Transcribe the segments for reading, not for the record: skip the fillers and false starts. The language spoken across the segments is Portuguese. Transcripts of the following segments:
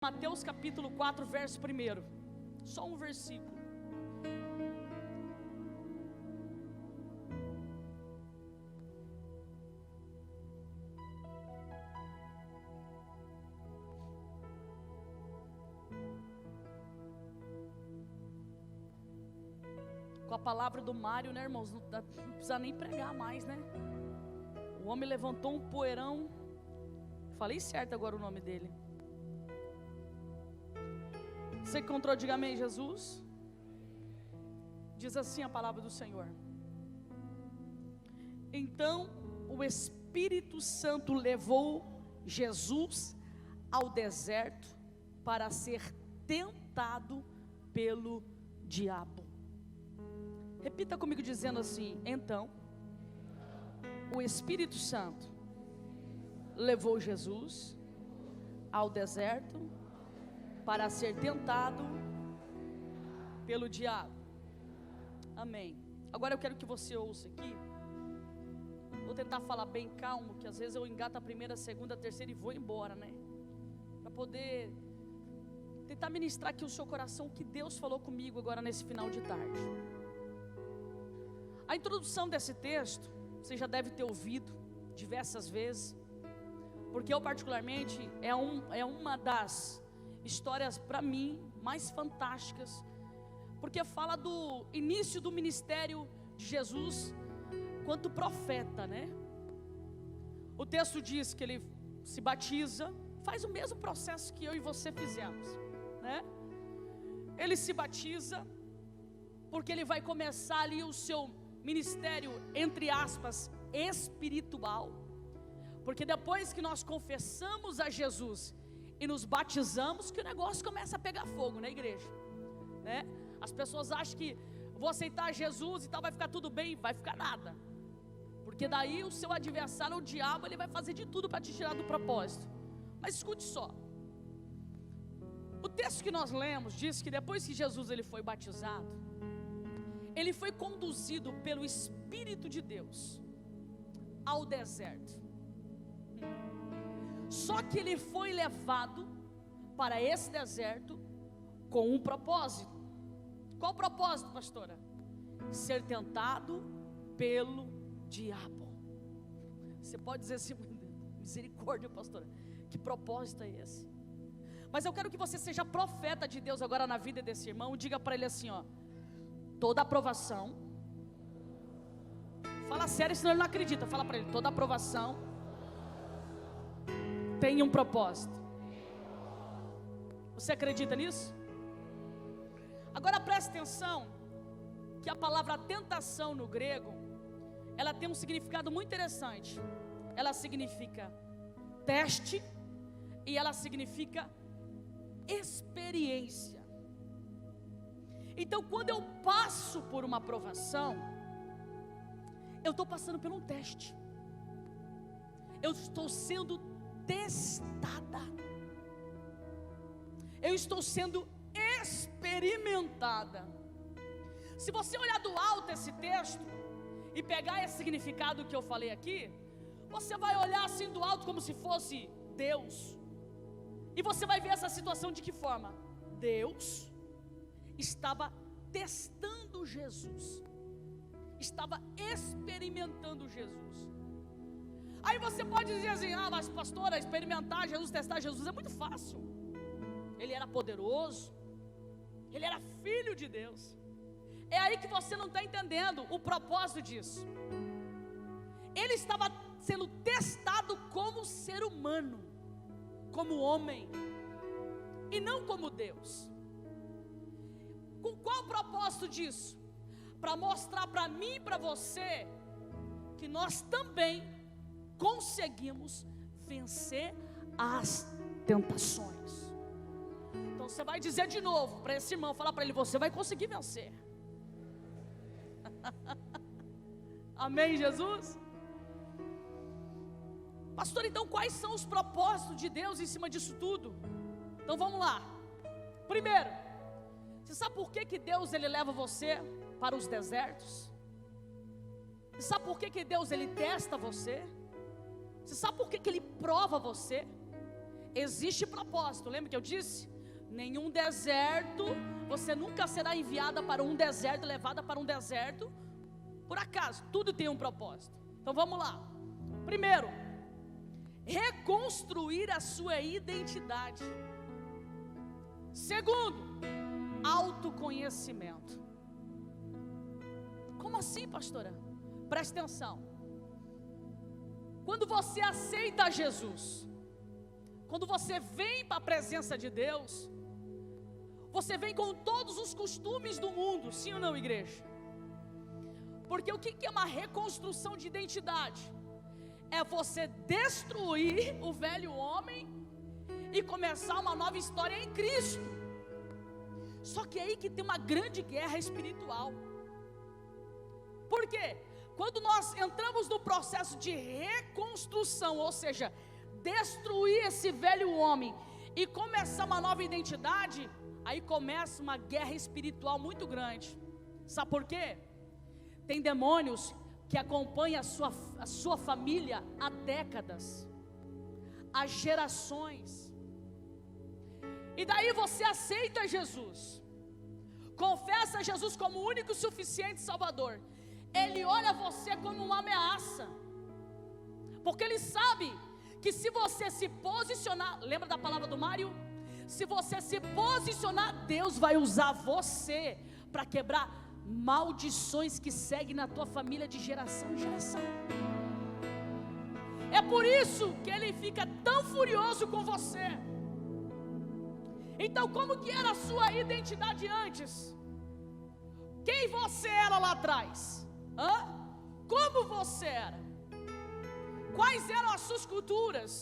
Mateus capítulo 4, verso 1. Só um versículo. Com a palavra do Mário, né, irmãos? Não precisa nem pregar mais, né? O homem levantou um poeirão. Falei certo agora o nome dele. Você encontrou, diga amém, Jesus. Diz assim a palavra do Senhor. Então o Espírito Santo levou Jesus ao deserto para ser tentado pelo diabo. Repita comigo dizendo assim: então o Espírito Santo levou Jesus ao deserto para ser tentado pelo diabo. Amém. Agora eu quero que você ouça aqui. Vou tentar falar bem calmo, que às vezes eu engato a primeira, a segunda, a terceira e vou embora, né? Para poder tentar ministrar aqui o seu coração o que Deus falou comigo agora nesse final de tarde. A introdução desse texto você já deve ter ouvido diversas vezes, porque eu particularmente é uma das histórias para mim mais fantásticas, porque fala do início do ministério de Jesus quanto profeta, né? O texto diz que ele se batiza, faz o mesmo processo que eu e você fizemos, né? Ele se batiza porque ele vai começar ali o seu ministério, entre aspas, espiritual, porque depois que nós confessamos a Jesus e nos batizamos, que o negócio começa a pegar fogo na igreja, né? As pessoas acham que vou aceitar Jesus e tal, vai ficar tudo bem. Vai ficar nada, porque daí o seu adversário, o diabo, ele vai fazer de tudo para te tirar do propósito. Mas escute só, o texto que nós lemos diz que depois que Jesus ele foi batizado, ele foi conduzido pelo Espírito de Deus ao deserto. Só que ele foi levado para esse deserto com um propósito. Qual o propósito, pastora? Ser tentado pelo diabo. Você pode dizer assim: misericórdia, pastora, que propósito é esse? Mas eu quero que você seja profeta de Deus agora na vida desse irmão. Diga para ele assim, ó: toda aprovação, fala sério, senão ele não acredita. Fala para ele: toda aprovação tem um propósito. Você acredita nisso? Agora preste atenção, que a palavra tentação no grego, ela tem um significado muito interessante. Ela significa teste e ela significa experiência. Então quando eu passo por uma provação, eu estou passando por um teste. Eu estou sendo testada, eu estou sendo experimentada. Se você olhar do alto esse texto e pegar esse significado que eu falei aqui, você vai olhar assim do alto como se fosse Deus, e você vai ver essa situação de que forma? Deus estava testando Jesus, estava experimentando Jesus. Aí você pode dizer assim: ah, mas pastora, experimentar Jesus, testar Jesus é muito fácil. Ele era poderoso, ele era filho de Deus. É aí que você não está entendendo o propósito disso. Ele estava sendo testado como ser humano, como homem, e não como Deus. Com qual propósito disso? Para mostrar para mim e para você que nós também conseguimos vencer as tentações. Então você vai dizer de novo para esse irmão, falar para ele: você vai conseguir vencer. Amém, Jesus? Pastor, então quais são os propósitos de Deus em cima disso tudo? Então vamos lá. Primeiro, você sabe por que Deus ele leva você para os desertos? Você sabe por que Deus ele testa você? Você sabe por que ele prova você? existe propósito. Lembra que eu disse? Nenhum deserto, você nunca será enviada para um deserto, levada para um deserto por acaso. Tudo tem um propósito. Então vamos lá. Primeiro, reconstruir a sua identidade. Segundo, autoconhecimento. Como assim, pastora? Preste atenção. Quando você aceita Jesus, quando você vem para a presença de Deus, você vem com todos os costumes do mundo, sim ou não, igreja? Porque o que é uma reconstrução de identidade? É você destruir o velho homem e começar uma nova história em Cristo. Só que é aí que tem uma grande guerra espiritual. Por quê? Quando nós entramos no processo de reconstrução, ou seja, destruir esse velho homem e começar uma nova identidade, aí começa uma guerra espiritual muito grande. Sabe por quê? Tem demônios que acompanham a sua família há décadas, há gerações. E daí você aceita Jesus, confessa Jesus como o único e suficiente Salvador. Ele olha você como uma ameaça, porque ele sabe que se você se posicionar, lembra da palavra do Mário? Se você se posicionar, Deus vai usar você para quebrar maldições que seguem na tua família de geração em geração. É por isso que ele fica tão furioso com você. Então, como que era a sua identidade antes? Quem você era lá atrás? Como você era? Quais eram as suas culturas?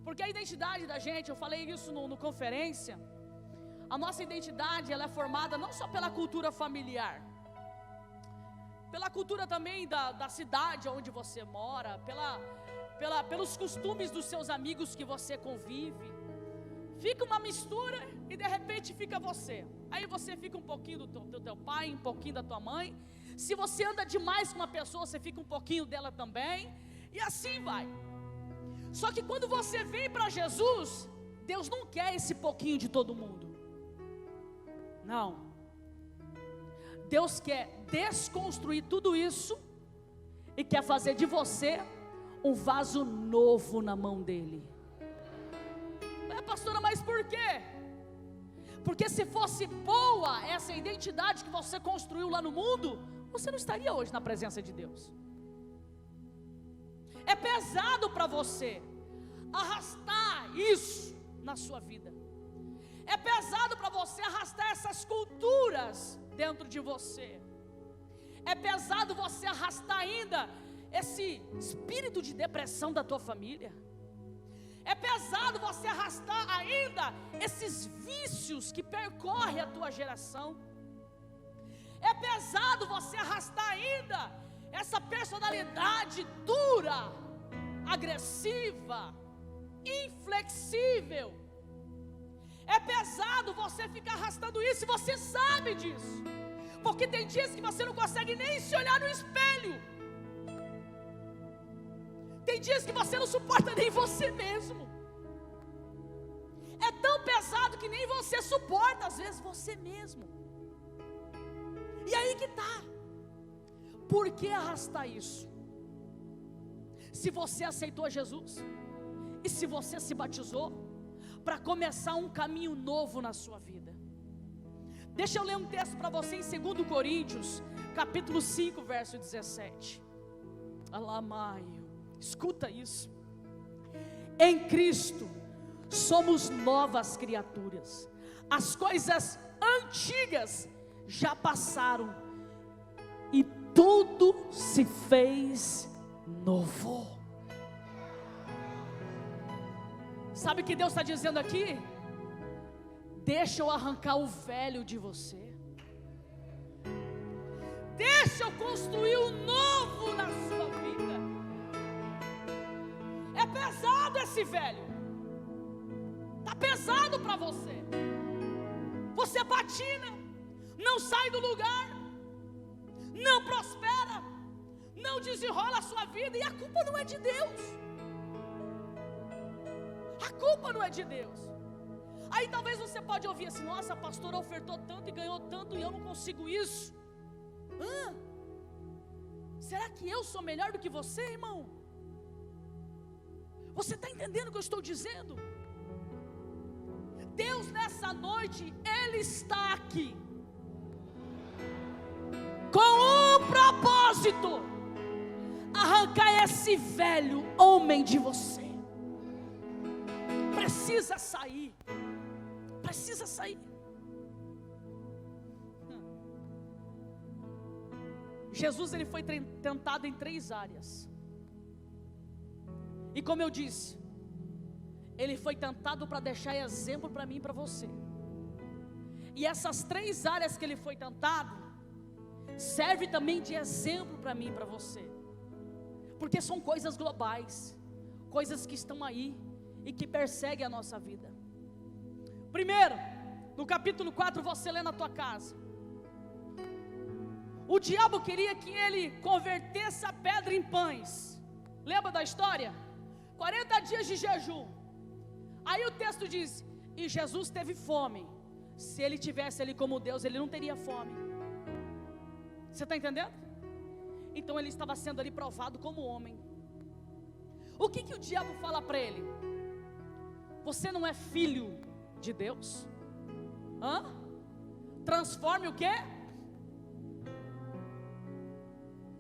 Porque a identidade da gente, eu falei isso no conferência, a nossa identidade, ela é formada não só pela cultura familiar, pela cultura também da cidade onde você mora, pelos costumes dos seus amigos que você convive. Fica uma mistura e de repente fica você. Aí você fica um pouquinho do teu pai, um pouquinho da tua mãe. Se você anda demais com uma pessoa, você fica um pouquinho dela também. E assim vai. Só que quando você vem para Jesus, Deus não quer esse pouquinho de todo mundo. Não. Deus quer desconstruir tudo isso e quer fazer de você um vaso novo na mão dele. Pastora, mas por quê? Porque se fosse boa essa identidade que você construiu lá no mundo, você não estaria hoje na presença de Deus. É pesado para você arrastar isso na sua vida. É pesado para você arrastar essas culturas dentro de você. É pesado você arrastar ainda esse espírito de depressão da tua família. É pesado você arrastar ainda esses vícios que percorrem a tua geração. É pesado você arrastar ainda essa personalidade dura, agressiva, inflexível. É pesado você ficar arrastando isso e você sabe disso. Porque tem dias que você não consegue nem se olhar no espelho. Tem dias que você não suporta nem você mesmo. É tão pesado que nem você suporta às vezes você mesmo. E aí que está. Por que arrastar isso? Se você aceitou Jesus e se você se batizou para começar um caminho novo na sua vida. Deixa eu ler um texto para você em 2 Coríntios capítulo 5, verso 17. Alamaio. Escuta isso. Em Cristo somos novas criaturas. As coisas antigas já passaram e tudo se fez novo. Sabe o que Deus está dizendo aqui? Deixa eu arrancar o velho de você. Deixa eu construir o novo na sua vida. É pesado esse velho. Está pesado para você. Você patina, não sai do lugar, não prospera, não desenrola a sua vida. E a culpa não é de Deus. A culpa não é de Deus. Aí talvez você pode ouvir assim: nossa, a pastora ofertou tanto e ganhou tanto e eu não consigo isso. Será que eu sou melhor do que você, irmão? Você está entendendo o que eu estou dizendo? Deus nessa noite, Ele está aqui com um propósito: arrancar esse velho homem de você. Precisa sair. Precisa sair. Jesus, ele foi tentado em 3 áreas. E como eu disse, ele foi tentado para deixar exemplo para mim e para você. E essas 3 áreas que ele foi tentado serve também de exemplo para mim e para você. Porque são coisas globais, coisas que estão aí e que perseguem a nossa vida. Primeiro, no capítulo 4, você lê na tua casa. O diabo queria que ele convertesse a pedra em pães. Lembra da história? 40 dias de jejum. Aí o texto diz: e Jesus teve fome. Se ele tivesse ali como Deus, ele não teria fome. Você está entendendo? Então ele estava sendo ali provado como homem. O que o diabo fala para ele? Você não é filho de Deus? Transforme o quê?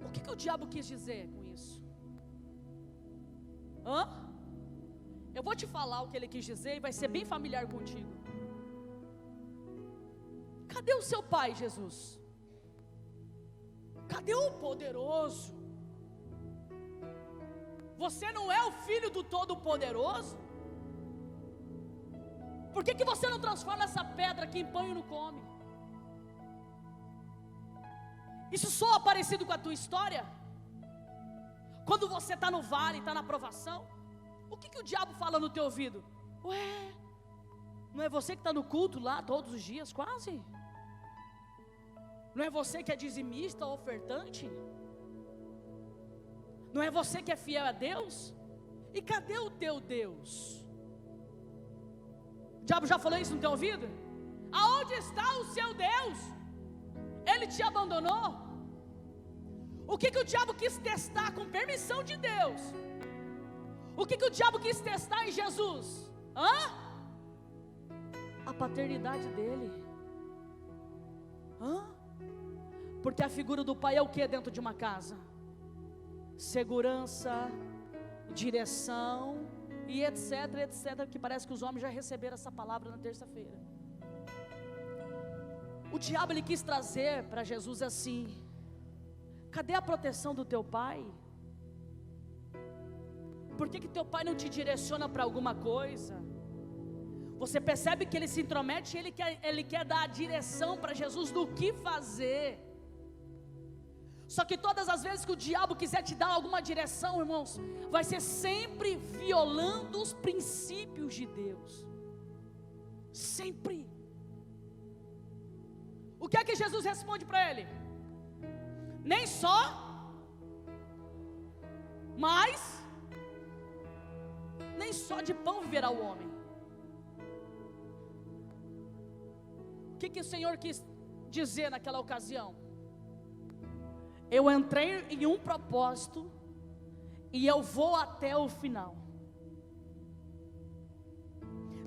O que o diabo quis dizer com isso? Eu vou te falar o que ele quis dizer e vai ser bem familiar contigo. Cadê o seu pai, Jesus? Cadê o poderoso? Você não é o filho do Todo-Poderoso? Por que você não transforma essa pedra que em pão e não come? Isso soa parecido com a tua história? Quando você está no vale, está na provação, o que o diabo fala no teu ouvido? Ué, não é você que está no culto lá todos os dias, quase? Não é você que é dizimista ou ofertante? Não é você que é fiel a Deus? E cadê o teu Deus? O diabo já falou isso no teu ouvido? Aonde está o seu Deus? Ele te abandonou? O que o diabo quis testar com permissão de Deus? O que o diabo quis testar em Jesus? A paternidade dele. Porque a figura do pai é o que dentro de uma casa? Segurança, direção e etc, etc, que parece que os homens já receberam essa palavra na terça-feira. O diabo ele quis trazer para Jesus assim: cadê a proteção do teu pai? Por que teu pai não te direciona para alguma coisa? Você percebe que ele se intromete e ele quer dar a direção para Jesus do que fazer. Só que todas as vezes que o diabo quiser te dar alguma direção, irmãos, vai ser sempre violando os princípios de Deus. Sempre. O que é que Jesus responde para ele? Nem só, mas nem só de pão viverá o homem. O que o Senhor quis dizer naquela ocasião? Eu entrei em um propósito e eu vou até o final.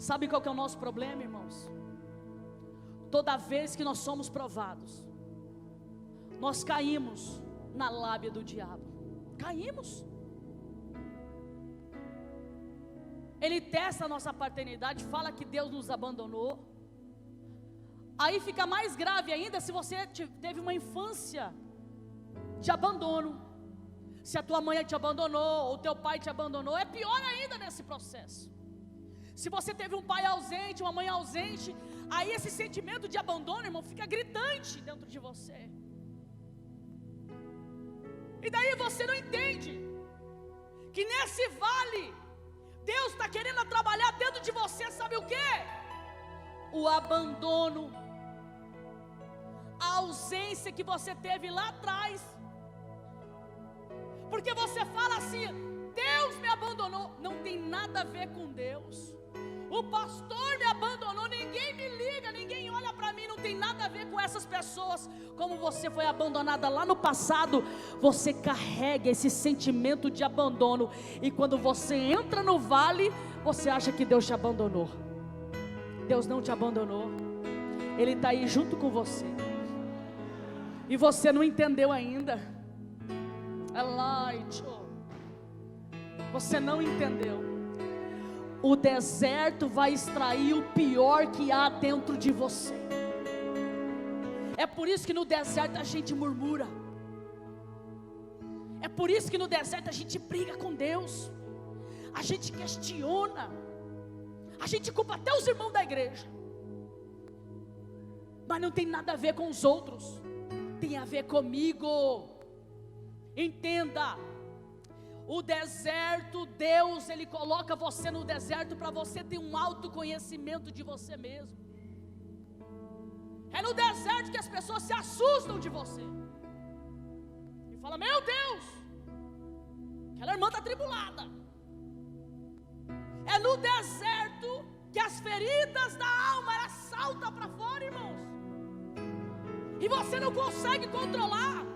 Sabe qual que é o nosso problema, irmãos? Toda vez que nós somos provados, nós caímos na lábia do diabo. Caímos. Ele testa a nossa paternidade, fala que Deus nos abandonou. Aí fica mais grave ainda se você teve uma infância de abandono. Se a tua mãe te abandonou, ou teu pai te abandonou, é pior ainda nesse processo. Se você teve um pai ausente, uma mãe ausente, aí esse sentimento de abandono, irmão, fica gritante dentro de você. E daí você não entende que nesse vale Deus está querendo trabalhar dentro de você, sabe o que? O abandono, a ausência que você teve lá atrás. Porque você fala assim: Deus Deus me abandonou. Não tem nada a ver com Deus. O pastor me abandonou, ninguém me liga, ninguém olha para mim, não tem nada a ver com essas pessoas. Como você foi abandonada lá no passado, você carrega esse sentimento de abandono, e quando você entra no vale, você acha que Deus te abandonou. Deus não te abandonou, Ele está aí junto com você, e você não entendeu ainda. Você não entendeu. O deserto vai extrair o pior que há dentro de você. É por isso que no deserto a gente murmura. É por isso que no deserto a gente briga com Deus. A gente questiona. A gente culpa até os irmãos da igreja. Mas não tem nada a ver com os outros. Tem a ver comigo. Entenda. O deserto, Deus, Ele coloca você no deserto para você ter um autoconhecimento de você mesmo. É no deserto que as pessoas se assustam de você e falam: meu Deus, aquela irmã está atribulada. É no deserto que as feridas da alma elas saltam para fora, irmãos, e você não consegue controlar.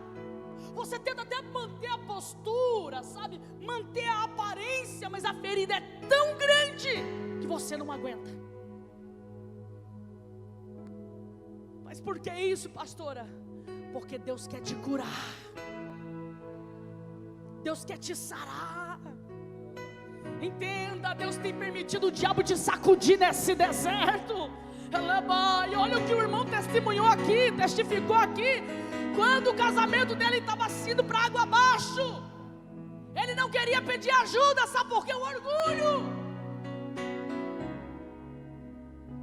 Você tenta até manter a postura, sabe? Manter a aparência, mas a ferida é tão grande que você não aguenta. Mas por que isso, pastora? Porque Deus quer te curar. Deus quer te sarar. Entenda, Deus tem permitido o diabo te sacudir nesse deserto. E olha o que o irmão testemunhou aqui, testificou aqui. Quando o casamento dele estava indo para água abaixo, ele não queria pedir ajuda, sabe por quê? O orgulho.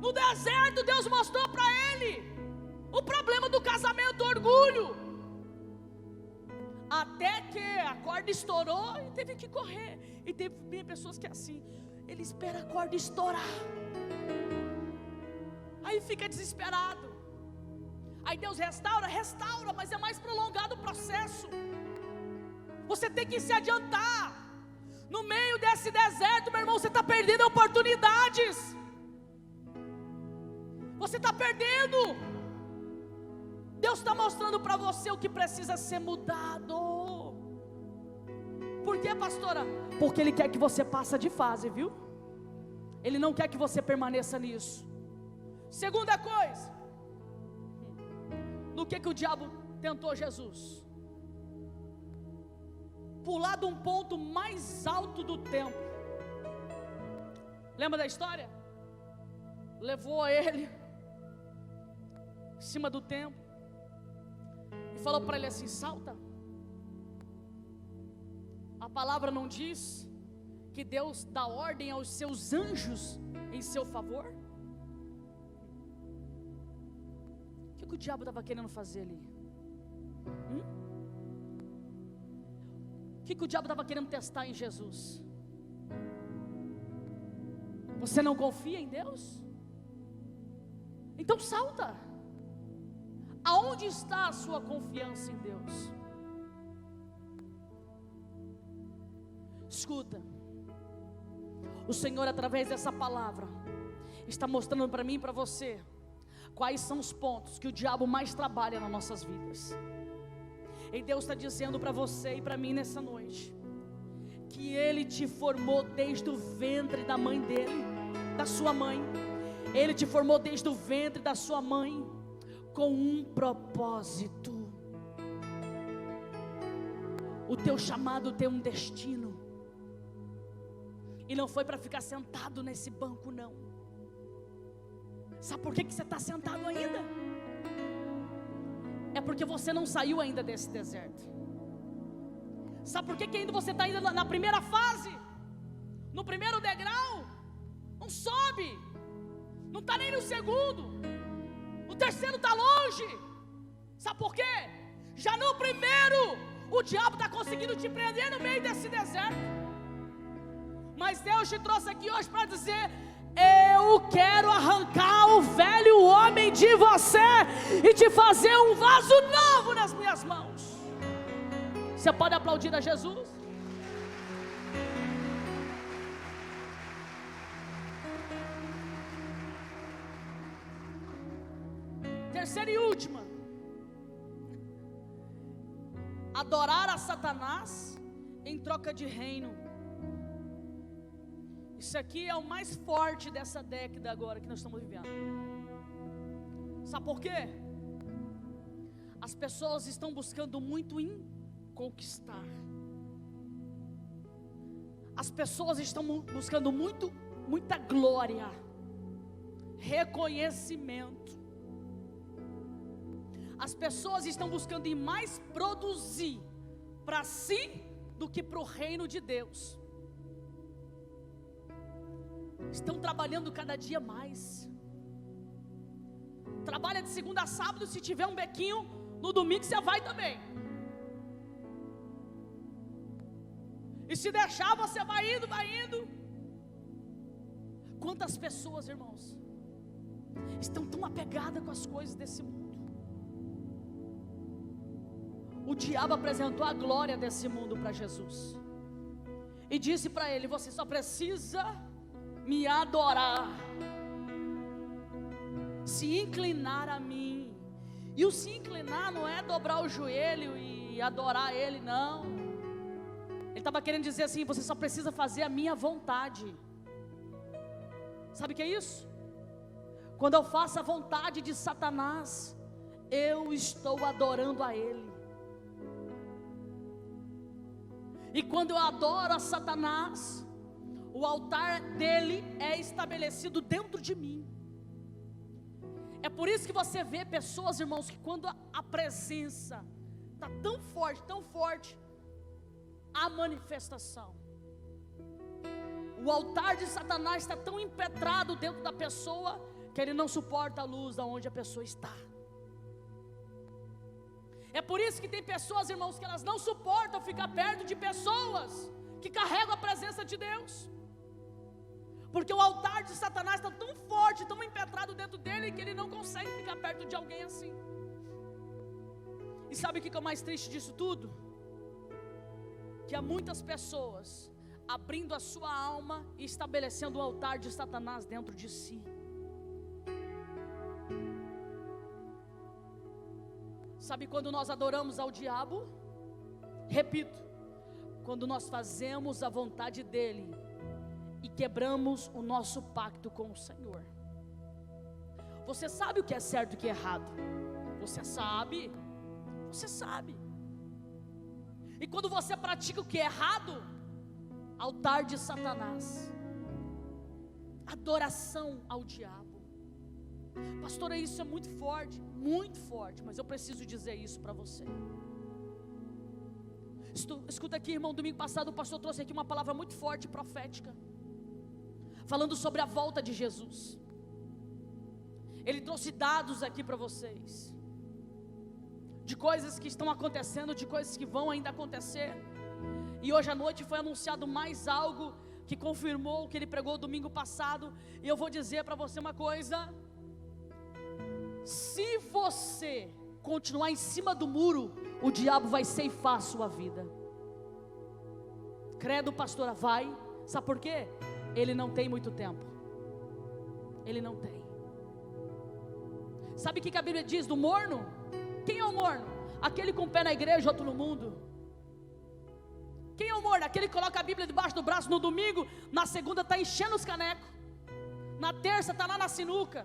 No deserto Deus mostrou para ele o problema do casamento, o orgulho. Até que a corda estourou e teve que correr. E tem pessoas que é assim, ele espera a corda estourar, aí fica desesperado. Aí Deus restaura, mas é mais prolongado o processo. Você tem que se adiantar. No meio desse deserto, meu irmão, você está perdendo oportunidades. Você está perdendo. Deus está mostrando para você o que precisa ser mudado. Por quê, pastora? Porque Ele quer que você passe de fase, viu? Ele não quer que você permaneça nisso. Segunda coisa, no que o diabo tentou Jesus? Pular de um ponto mais alto do templo. Lembra da história? Levou ele em cima do templo e falou para ele assim: salta. A palavra não diz que Deus dá ordem aos seus anjos em seu favor? O que o diabo estava querendo fazer ali? O que o diabo estava querendo testar em Jesus? Você não confia em Deus? Então salta. Aonde está a sua confiança em Deus? Escuta, o Senhor, através dessa palavra, está mostrando para mim e para você quais são os pontos que o diabo mais trabalha nas nossas vidas. E Deus está dizendo para você e para mim nessa noite, que Ele te formou desde o ventre da mãe dele, da sua mãe. Ele te formou desde o ventre da sua mãe, com um propósito. O teu chamado tem um destino, e não foi para ficar sentado nesse banco, não. Sabe por que você está sentado ainda? É porque você não saiu ainda desse deserto. Sabe por que ainda você está ainda na primeira fase? No primeiro degrau? Não sobe. Não está nem no segundo. O terceiro está longe. Sabe por quê? Já no primeiro, o diabo está conseguindo te prender no meio desse deserto. Mas Deus te trouxe aqui hoje para dizer: eu quero arrancar o velho homem de você e te fazer um vaso novo nas minhas mãos. Você pode aplaudir a Jesus? Terceira e última: adorar a Satanás em troca de reino. Isso aqui é o mais forte dessa década agora que nós estamos vivendo. Sabe por quê? As pessoas estão buscando muito em conquistar. As pessoas estão buscando muita glória, reconhecimento. As pessoas estão buscando em mais produzir para si do que para o reino de Deus. Estão trabalhando cada dia mais. Trabalha de segunda a sábado, se tiver um bequinho, no domingo você vai também. E se deixar, você vai indo, vai indo. Quantas pessoas, irmãos, estão tão apegadas com as coisas desse mundo. O diabo apresentou a glória desse mundo para Jesus e disse para ele: você só precisa me adorar, se inclinar a mim. E o se inclinar não é dobrar o joelho e adorar ele, não. Ele estava querendo dizer assim: você só precisa fazer a minha vontade. Sabe o que é isso? Quando eu faço a vontade de Satanás, eu estou adorando a ele. E quando eu adoro a Satanás, o altar dele é estabelecido dentro de mim. É por isso que você vê pessoas, irmãos, que quando a presença está tão forte, a manifestação. O altar de Satanás está tão impetrado dentro da pessoa que ele não suporta a luz aonde a pessoa está. É por isso que tem pessoas, irmãos, que elas não suportam ficar perto de pessoas que carregam a presença de Deus. Porque o altar de Satanás está tão forte, tão impetrado dentro dele, que ele não consegue ficar perto de alguém assim. E sabe o que é o mais triste disso tudo? Que há muitas pessoas abrindo a sua alma e estabelecendo o altar de Satanás dentro de si. Sabe quando nós adoramos ao diabo? Repito, quando nós fazemos a vontade dele e quebramos o nosso pacto com o Senhor. Você sabe o que é certo e o que é errado? Você sabe. Você sabe. E quando você pratica o que é errado, altar de Satanás, adoração ao diabo. Pastora, isso é muito forte, mas eu preciso dizer isso para você. Escuta aqui, irmão, domingo passado o pastor trouxe aqui uma palavra muito forte, profética, falando sobre a volta de Jesus. Ele trouxe dados aqui para vocês, de coisas que estão acontecendo, de coisas que vão ainda acontecer. E hoje à noite foi anunciado mais algo que confirmou o que ele pregou domingo passado. E eu vou dizer para você uma coisa: se você continuar em cima do muro, o diabo vai ceifar a sua vida. Credo, pastora, vai. Sabe por quê? Ele não tem muito tempo. Ele não tem. Sabe o que a Bíblia diz do morno? Quem é o morno? Aquele com o pé na igreja, outro no mundo. Quem é o morno? Aquele que coloca a Bíblia debaixo do braço no domingo, na segunda está enchendo os canecos, na terça está lá na sinuca,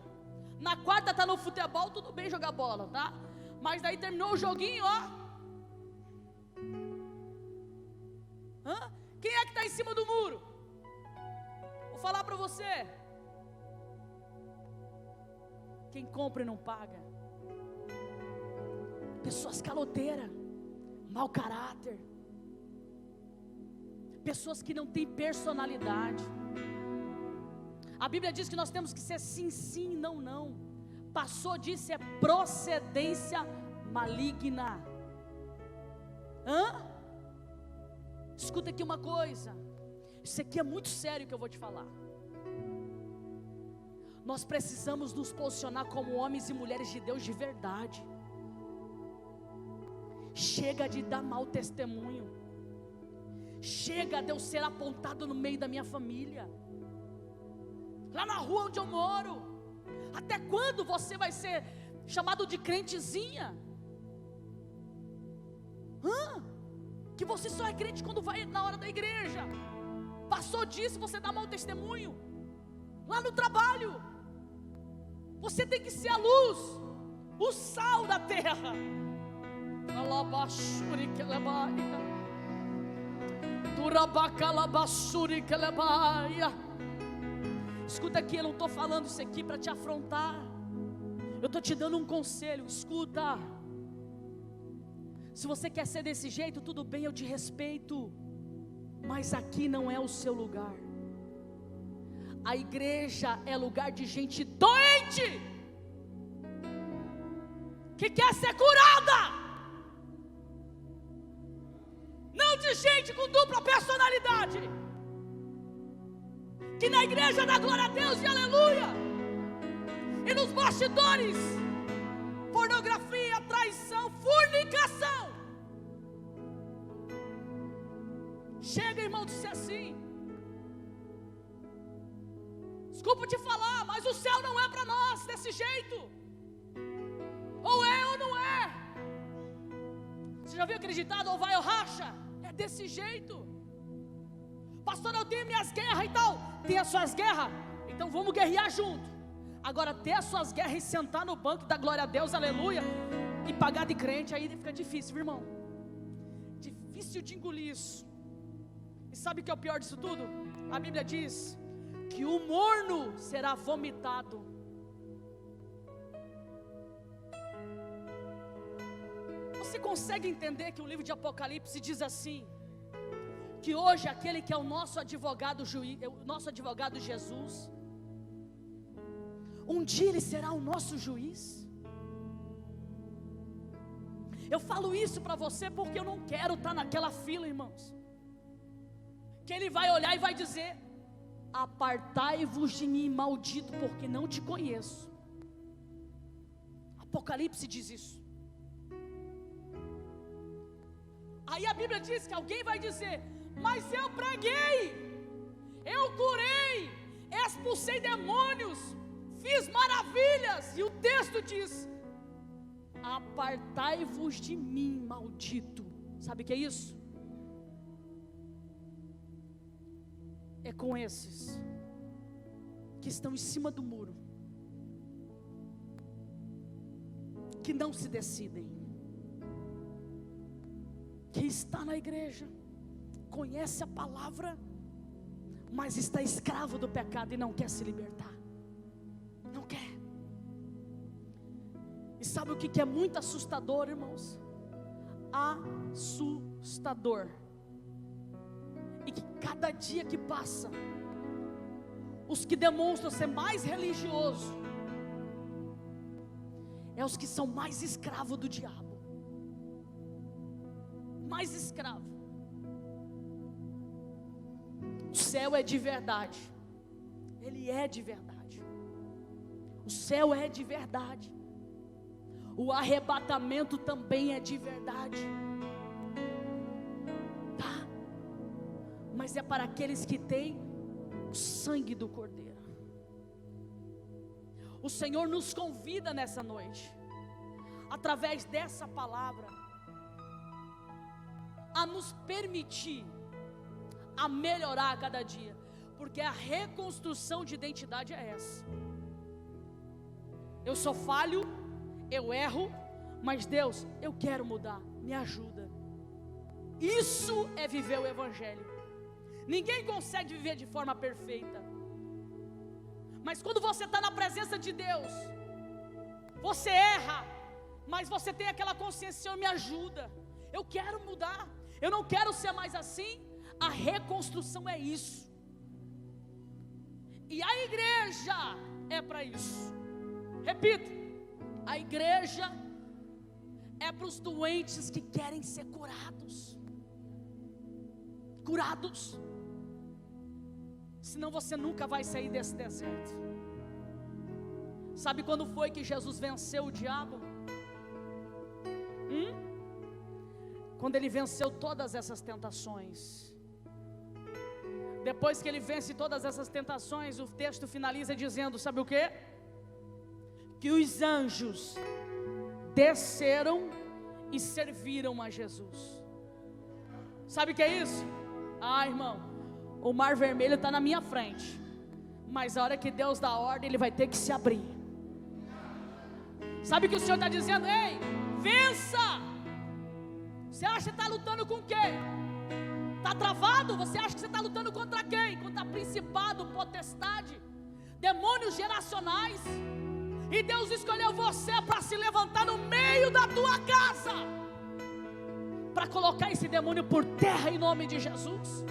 na quarta está no futebol. Tudo bem jogar bola, tá? Mas daí terminou o joguinho, ó. Quem é que está em cima do muro? Vou falar para você: quem compra e não paga. Pessoas caloteiras, mau caráter, pessoas que não têm personalidade. A Bíblia diz que nós temos que ser sim, sim, não, não. Passou disso, é procedência maligna. Escuta aqui uma coisa, isso aqui é muito sério que eu vou te falar. Nós precisamos nos posicionar como homens e mulheres de Deus de verdade. Chega de dar mau testemunho. Chega de eu ser apontado no meio da minha família, lá na rua onde eu moro. Até quando você vai ser chamado de crentezinha. Que você só é crente quando vai na hora da igreja. Passou disso, você dá mau testemunho. Lá no trabalho, você tem que ser a luz, o sal da terra. Escuta aqui, eu não estou falando isso aqui para te afrontar. Eu estou te dando um conselho, escuta. Se você quer ser desse jeito, tudo bem, eu te respeito. Mas aqui não é o seu lugar. A igreja é lugar de gente doente, que quer ser curada, não de gente com dupla personalidade, que na igreja dá glória a Deus e aleluia, e nos bastidores, pornografia, traição, fornicação. Chega, irmão, de ser assim. Desculpa te falar, mas o céu não é para nós desse jeito. Ou é ou não é. Você já viu aquele ditado, ou vai ou racha? É desse jeito. Pastor, eu tenho minhas guerras e tal. Tem as suas guerras? Então vamos guerrear junto. Agora ter as suas guerras e sentar no banco da glória a Deus, aleluia, e pagar de crente, aí fica difícil, viu, irmão? Difícil de engolir isso. E sabe o que é o pior disso tudo? A Bíblia diz que o morno será vomitado. Você consegue entender que o livro de Apocalipse diz assim, que hoje aquele que é o nosso advogado o nosso advogado Jesus, um dia ele será o nosso juiz? Eu falo isso para você porque eu não quero estar naquela fila, irmãos, que ele vai olhar e vai dizer: apartai-vos de mim, maldito, porque não te conheço. Apocalipse diz isso. Aí a Bíblia diz que alguém vai dizer: mas eu preguei, eu curei, expulsei demônios, fiz maravilhas. E o texto diz: apartai-vos de mim, maldito. Sabe o que é isso? É com esses que estão em cima do muro, que não se decidem, que está na igreja, conhece a palavra, mas está escravo do pecado e não quer se libertar. Não quer. E sabe o que é muito assustador, irmãos? Assustador. E que cada dia que passa, os que demonstram ser mais religiosos é os que são mais escravos do diabo. Mais escravo. O céu é de verdade. Ele é de verdade. O céu é de verdade. O arrebatamento também é de verdade. Mas é para aqueles que têm o sangue do Cordeiro. O Senhor nos convida nessa noite, através dessa palavra, a nos permitir, a melhorar a cada dia, porque a reconstrução de identidade é essa. Eu sou falho, eu erro, mas Deus, eu quero mudar, me ajuda. Isso é viver o Evangelho. Ninguém consegue viver de forma perfeita, mas quando você está na presença de Deus, você erra, mas você tem aquela consciência: Senhor, me ajuda, eu quero mudar, eu não quero ser mais assim. A reconstrução é isso, e a igreja é para isso. Repito, a igreja é para os doentes que querem ser curados. Senão você nunca vai sair desse deserto. Sabe quando foi que Jesus venceu o diabo? Quando ele venceu todas essas tentações. Depois que ele vence todas essas tentações, o texto finaliza dizendo, sabe o quê? Que os anjos desceram e serviram a Jesus. Sabe o que é isso? Irmão, o mar vermelho está na minha frente, mas a hora que Deus dá ordem, ele vai ter que se abrir. Sabe o que o Senhor está dizendo? Ei, vença! Você acha que está lutando com quem? Está travado? Você acha que você está lutando contra quem? Contra principado, potestade, demônios geracionais. E Deus escolheu você para se levantar no meio da tua casa, para colocar esse demônio por terra em nome de Jesus.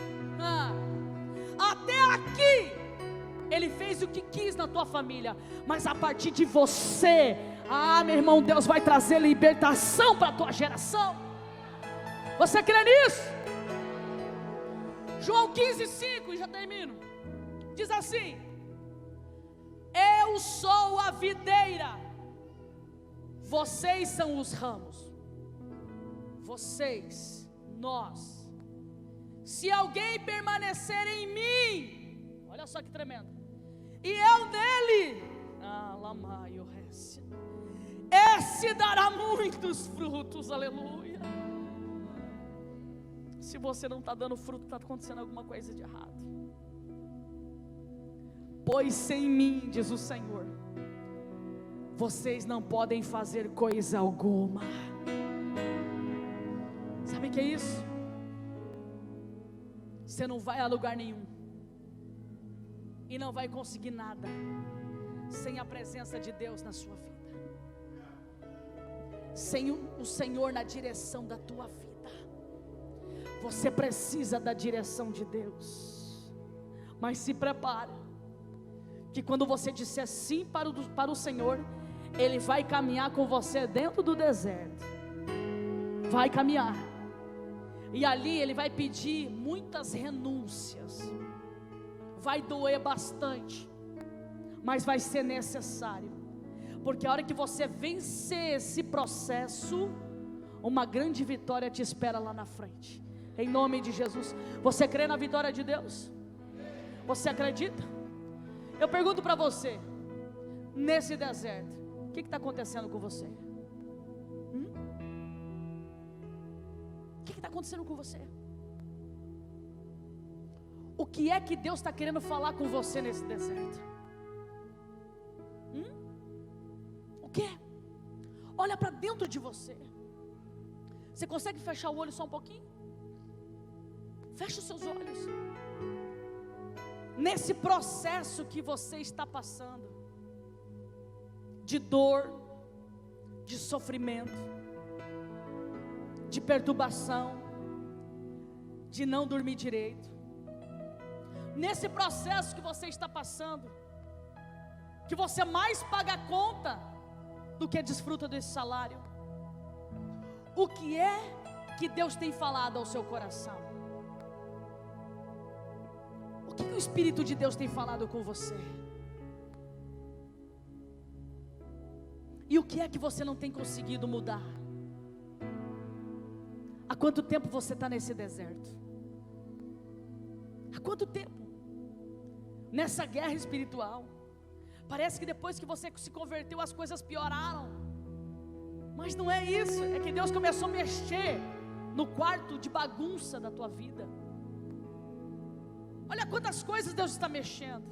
Até aqui Ele fez o que quis na tua família, mas a partir de você, meu irmão, Deus vai trazer libertação para a tua geração. Você crê nisso? João 15:5, já termino. Diz assim: eu sou a videira, vocês são os ramos. Vocês, nós. Se alguém permanecer em mim, olha só que tremendo, e eu nele, esse dará muitos frutos, aleluia. Se você não está dando fruto, está acontecendo alguma coisa de errado. Pois sem mim, diz o Senhor, vocês não podem fazer coisa alguma. Sabe o que é isso? Você não vai a lugar nenhum e não vai conseguir nada sem a presença de Deus na sua vida, sem o Senhor na direção da tua vida. Você precisa da direção de Deus. Mas se prepare, que quando você disser sim para o Senhor, Ele vai caminhar com você dentro do deserto. Vai caminhar. E ali Ele vai pedir muitas renúncias. Vai doer bastante, mas vai ser necessário. Porque a hora que você vencer esse processo, uma grande vitória te espera lá na frente. Em nome de Jesus. Você crê na vitória de Deus? Você acredita? Eu pergunto para você, nesse deserto, o que está acontecendo com você? O que está acontecendo com você? O que é que Deus está querendo falar com você nesse deserto? O que? Olha para dentro de você. Você consegue fechar o olho só um pouquinho? Feche os seus olhos. Nesse processo que você está passando, de dor, de sofrimento, de perturbação, de não dormir direito, nesse processo que você está passando, que você mais paga conta do que desfruta desse salário, o que é que Deus tem falado ao seu coração? O que o Espírito de Deus tem falado com você? E o que é que você não tem conseguido mudar? Há quanto tempo você está nesse deserto? Há quanto tempo? Nessa guerra espiritual. Parece que depois que você se converteu, as coisas pioraram. Mas não é isso. É que Deus começou a mexer no quarto de bagunça da tua vida. Olha quantas coisas Deus está mexendo.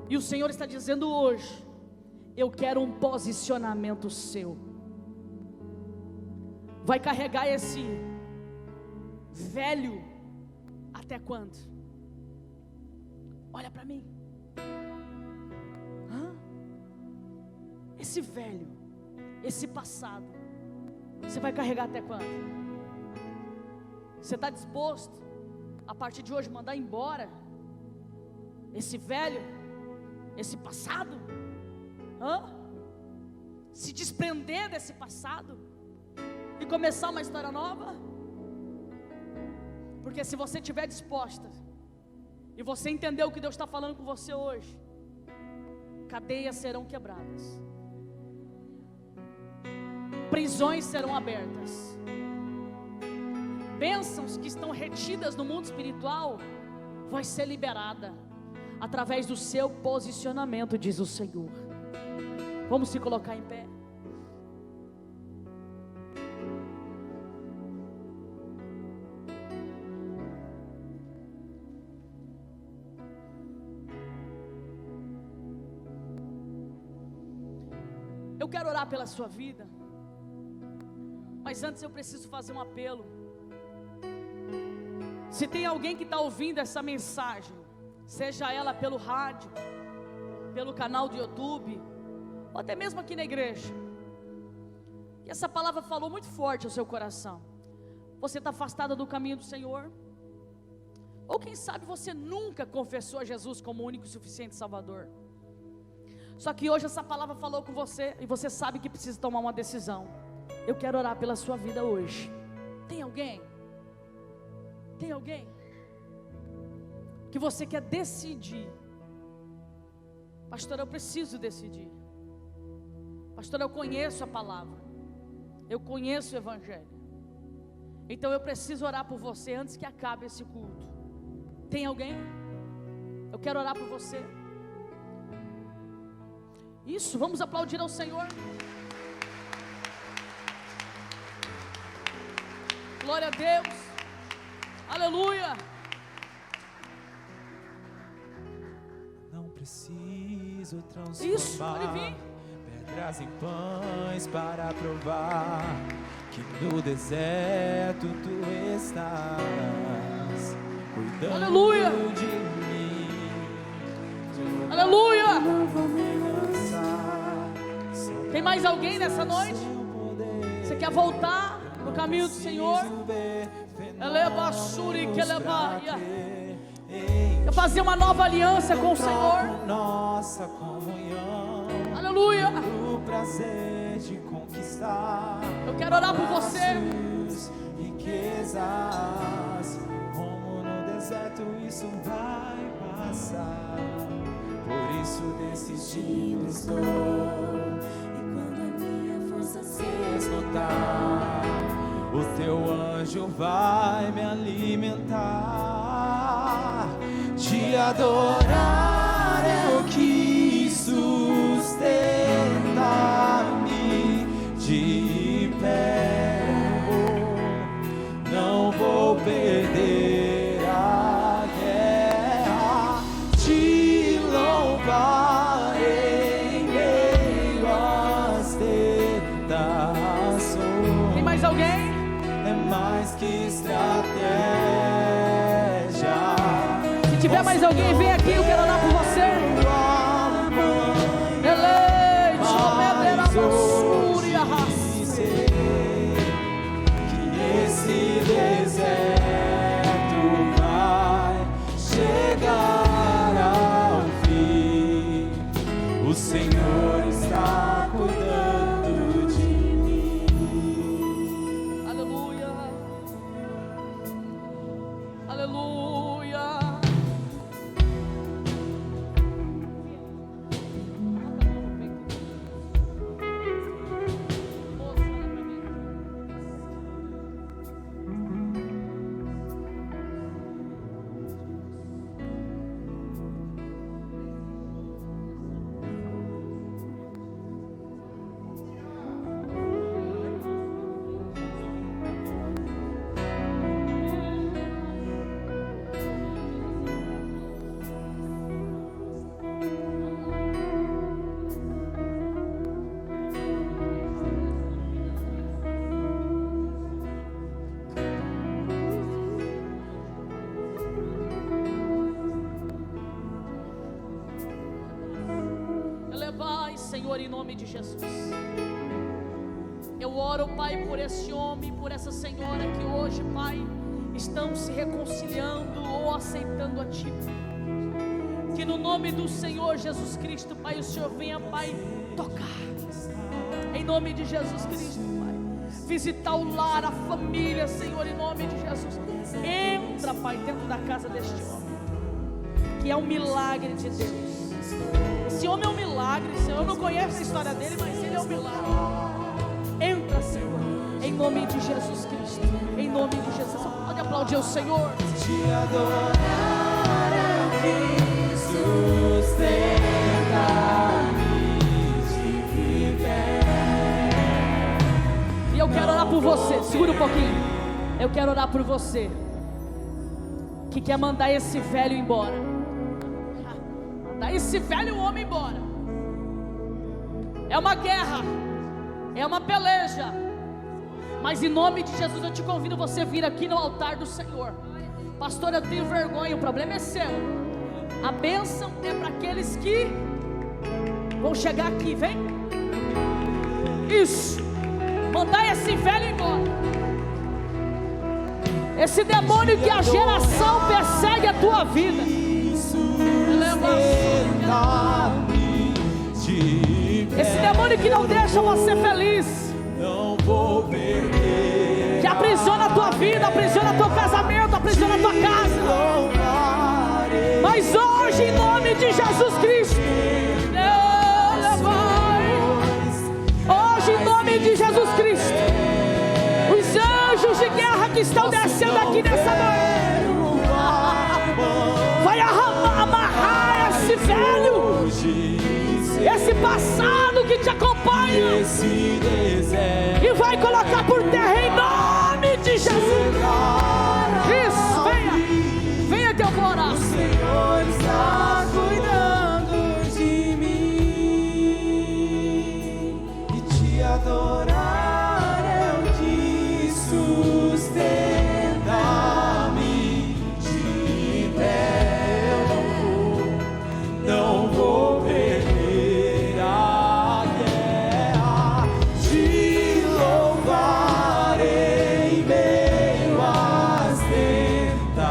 E o Senhor está dizendo hoje: eu quero um posicionamento seu. Vai carregar esse velho até quando? Olha para mim. Esse velho, esse passado, você vai carregar até quando? Você está disposto a partir de hoje mandar embora esse velho, esse passado? Se desprender desse passado e começar uma história nova? Porque se você estiver disposta e você entender o que Deus está falando com você hoje, cadeias serão quebradas, prisões serão abertas, bênçãos que estão retidas no mundo espiritual vai ser liberada através do seu posicionamento, diz o Senhor. Vamos se colocar em pé. Eu quero orar pela sua vida, mas antes eu preciso fazer um apelo. Se tem alguém que está ouvindo essa mensagem, seja ela pelo rádio, pelo canal do YouTube, ou até mesmo aqui na igreja, e essa palavra falou muito forte ao seu coração, você está afastada do caminho do Senhor, ou quem sabe você nunca confessou a Jesus como o único e suficiente Salvador, só que hoje essa palavra falou com você, e você sabe que precisa tomar uma decisão. Eu quero orar pela sua vida hoje. Tem alguém? Tem alguém que você quer decidir? Pastor, eu preciso decidir. Pastor, eu conheço a palavra, eu conheço o Evangelho, então eu preciso orar por você antes que acabe esse culto. Tem alguém? Eu quero orar por você. Isso, vamos aplaudir ao Senhor. Glória a Deus. Aleluia. Não preciso Isso, transformar pode vir. pedras em pães para provar que no deserto tu estás cuidando. Aleluia. De mim. Aleluia. Não vou me cansar. Tem mais alguém nessa noite? Você quer voltar no caminho do Senhor? Eleva a suri que elevaia. Quer fazer uma nova aliança com o Senhor? Nossa comunhão. Aleluia. O prazer de conquistar. Eu quero orar por você. Riquezas, como no deserto isso vai passar. Por isso decidido estou. E quando a minha força se esgotar, o teu anjo vai me alimentar. Te adorar é o que sustenta-me de pé. Não vou perder a guerra. Te louvarei em meio às tentações. Tem mais alguém? É mais que estratégia. Se tiver mais alguém, vem aqui, eu quero orar por você. Eleite, a basúria, que esse deserto vai chegar ao fim. O Senhor está cuidando de mim. Aleluia. Aleluia. Elevai, Senhor, em nome de Jesus. Eu oro, Pai, por esse homem, por essa senhora que hoje, Pai, estão se reconciliando ou aceitando a Ti. Que no nome do Senhor Jesus Cristo, Pai, o Senhor venha, Pai, tocar. Em nome de Jesus Cristo, Pai, visitar o lar, a família, Senhor, em nome de Jesus. Entra, Pai, dentro da casa deste homem, que é um milagre de Deus. Esse homem é um milagre, Senhor. Eu não conheço a história dele, mas ele é um milagre. Entra, Senhor, em nome de Jesus Cristo. Em nome de Jesus. Pode aplaudir o Senhor. Te adorar é o que sustenta-me de viver. E eu quero orar por você. Segura um pouquinho. Eu quero orar por você que quer mandar esse velho embora. Mandar esse velho homem embora. É uma guerra, é uma peleja. Mas em nome de Jesus eu te convido você vir aqui no altar do Senhor. Pastor, eu tenho vergonha, o problema é seu. A bênção é para aqueles que vão chegar aqui, vem. Isso. Mandar esse velho embora. Esse demônio que a geração persegue a tua vida. Esse demônio que não deixa você feliz, que aprisiona a tua vida, aprisiona teu casamento, aprisiona a tua casa. Mas hoje, em nome de Jesus Cristo, hoje, em nome de Jesus Cristo, os anjos de guerra que estão descendo aqui nessa noite, vai amarrar esse velho, esse passado que te acompanha, e vai colocar por terra em nome de Jesus. Isso, venha que eu vou orar. O Senhor está cuidando de mim, e te adorar é o que sustenta-me de pé. Eu não vou perder a guerra, te louvarei em meio às tentações.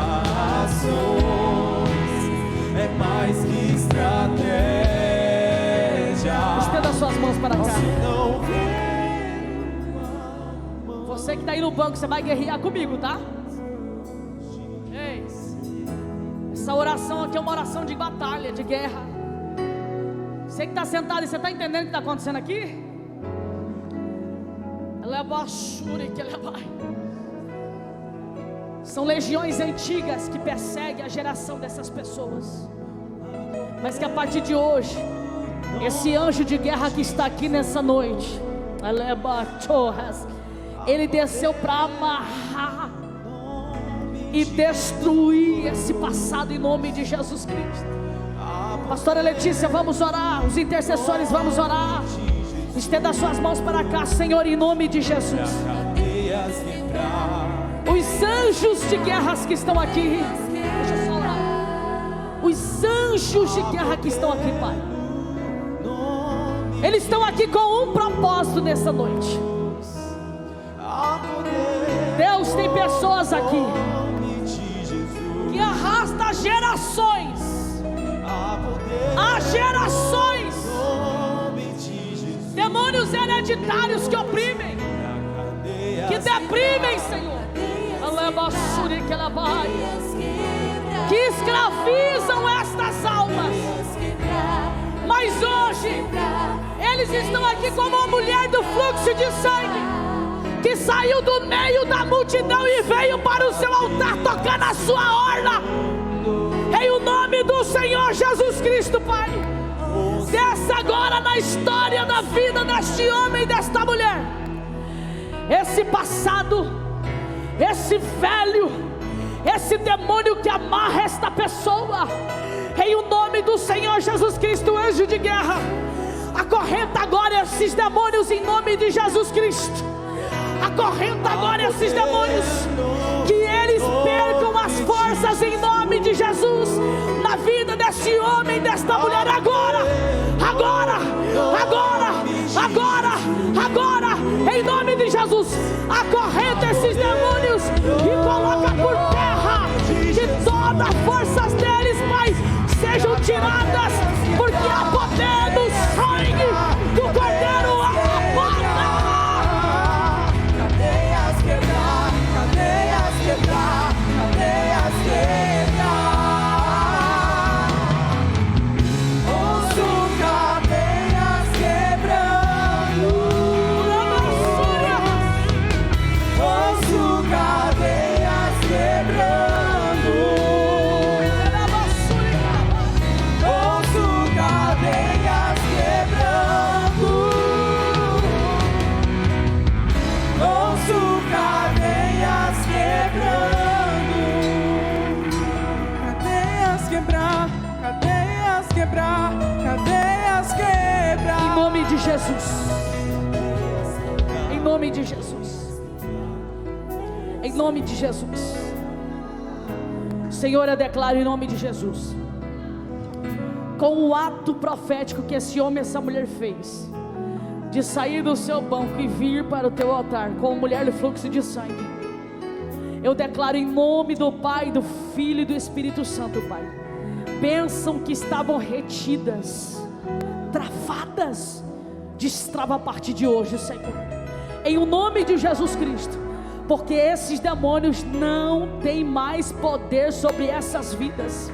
É mais que estratégia. Estenda suas mãos para cá. Não Você que está aí no banco, você vai guerrear comigo, tá? Ei, essa oração aqui é uma oração de batalha, de guerra. Você que está sentado e você está entendendo o que está acontecendo aqui? São legiões antigas que perseguem a geração dessas pessoas. Mas que a partir de hoje, esse anjo de guerra que está aqui nessa noite, ele desceu para amarrar e destruir esse passado em nome de Jesus Cristo. Pastora Letícia, vamos orar. Os intercessores, vamos orar. Estenda suas mãos para cá, Senhor, em nome de Jesus. Os anjos de guerras que estão aqui, deixa eu só orar. Os anjos de guerra que estão aqui, Pai, eles estão aqui com um propósito nessa noite. Deus, tem pessoas aqui que arrasta gerações, há gerações, demônios hereditários que oprimem, que deprimem, Senhor, que escravizam estas almas. Mas hoje eles estão aqui como uma mulher do fluxo de sangue, que saiu do meio da multidão e veio para o seu altar tocando a sua orla. Em o nome do Senhor Jesus Cristo, Pai, desça agora na história da vida deste homem e desta mulher esse passado, esse velho, esse demônio que amarra esta pessoa. Em o nome do Senhor Jesus Cristo, anjo de guerra, acorrenta agora esses demônios em nome de Jesus Cristo. Acorrenta agora esses demônios, que eles percam as forças em nome de Jesus na vida desse homem, desta mulher, agora, agora, agora, agora, agora, em nome de Jesus. Acorrenta esses demônios e coloca por terra, que todas as forças deles, Pai, sejam tiradas, porque há poder no sangue do Cordeiro. Ouço cadeias quebrar. Em nome de Jesus. Em nome de Jesus. Senhor, eu declaro em nome de Jesus, com o ato profético que esse homem e essa mulher fez, de sair do seu banco e vir para o teu altar, como mulher do fluxo de sangue, eu declaro em nome do Pai, do Filho e do Espírito Santo, Pai, bênção que estavam retidas, travadas, destrava a partir de hoje, Senhor, em o nome de Jesus Cristo, porque esses demônios não têm mais poder sobre essas vidas,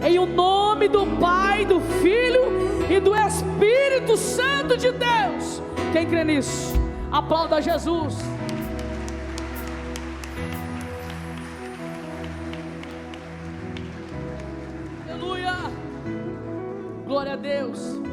em o nome do Pai, do Filho e do Espírito Santo de Deus. Quem crê nisso, aplauda Jesus. Aleluia, glória a Deus.